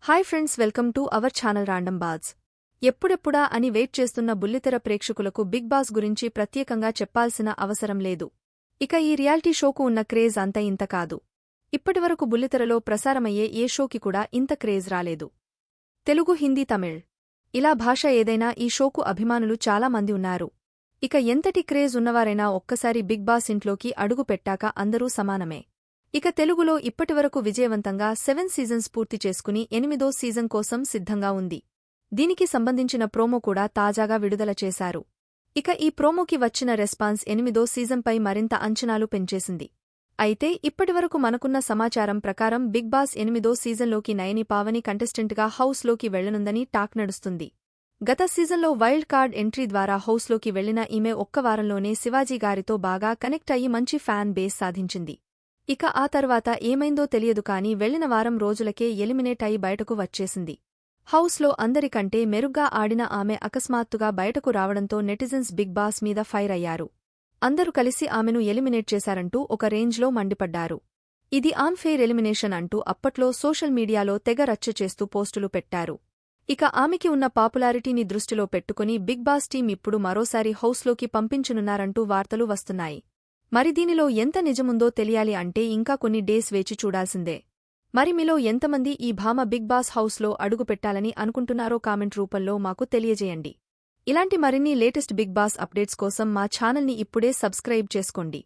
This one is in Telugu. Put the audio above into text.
Hi friends, welcome to our channel random బాజ్. ఎప్పుడెప్పుడా అని వెయిట్ చేస్తున్న బుల్లితెర ప్రేక్షకులకు బిగ్ బాస్ గురించి ప్రత్యేకంగా చెప్పాల్సిన అవసరం లేదు. ఇక ఈ రియాలిటీ షోకు ఉన్న క్రేజ్ అంత ఇంత కాదు. ఇప్పటివరకు బుల్లితెరలో ప్రసారమయ్యే ఏ షోకి కూడా ఇంత క్రేజ్ రాలేదు. తెలుగు, హిందీ, తమిళ్ ఇలా భాష ఏదైనా ఈ షోకు అభిమానులు చాలా మంది ఉన్నారు. ఇక ఎంతటి క్రేజ్ ఉన్నవారైనా ఒక్కసారి బిగ్ బాస్ ఇంట్లోకి అడుగు పెట్టాక అందరూ సమానమే. ఇక తెలుగులో ఇప్పటివరకు విజయవంతంగా 7 సీజన్స్ పూర్తి చేసుకుని 8వ సీజన్ కోసం సిద్ధంగా ఉంది. దీనికి సంబంధించిన ప్రోమో కూడా తాజాగా విడుదల చేశారు. ఇక ఈ ప్రోమోకి వచ్చిన రెస్పాన్స్ 8వ సీజన్పై మరింత అంచనాలు పెంచేసింది. అయితే ఇప్పటివరకు మనకున్న సమాచారం ప్రకారం బిగ్ బాస్ 8వ సీజన్లోకి నయని పావని కంటెస్టెంట్గా హౌస్లోకి వెళ్లనుందని టాక్ నడుస్తుంది. గత సీజన్లో వైల్డ్ కార్డ్ ఎంట్రీ ద్వారా హౌస్లోకి వెళ్లిన ఈమె ఒక్క వారంలోనే శివాజీ గారితో బాగా కనెక్ట్ అయ్యి మంచి ఫ్యాన్ బేస్ సాధించింది. ఇక ఆ తర్వాత ఏమైందో తెలియదు కానీ వెళ్లిన వారం రోజులకే ఎలిమినేట్ అయి బయటకు వచ్చేసింది. హౌస్లో అందరికంటే మెరుగ్గా ఆడిన ఆమె అకస్మాత్తుగా బయటకు రావడంతో నెటిజన్స్ బిగ్ బాస్ మీద ఫైర్ అయ్యారు. అందరూ కలిసి ఆమెను ఎలిమినేట్ చేశారంటూ ఒక రేంజ్లో మండిపడ్డారు. ఇది అన్ఫెయిర్ ఎలిమినేషన్ అంటూ అప్పట్లో సోషల్ మీడియాలో తెగ రచ్చ చేస్తూ పోస్టులు పెట్టారు. ఇక ఆమెకి ఉన్న పాపులారిటీని దృష్టిలో పెట్టుకుని బిగ్ బాస్ టీం ఇప్పుడు మరోసారి హౌస్లోకి పంపించనున్నారంటూ వార్తలు వస్తున్నాయి. మరి దీనిలో ఎంత నిజముందో తెలియాలి అంటే ఇంకా కొన్ని డేస్ వేచి చూడాల్సిందే. మరి మీలో ఎంతమంది ఈ భామ బిగ్ బాస్ హౌస్లో అడుగుపెట్టాలని అనుకుంటున్నారో కామెంట్ రూపంలో మాకు తెలియజేయండి. ఇలాంటి మరిన్ని లేటెస్ట్ బిగ్ బాస్ అప్డేట్స్ కోసం మా ఛానల్ని ఇప్పుడే సబ్స్క్రైబ్ చేసుకోండి.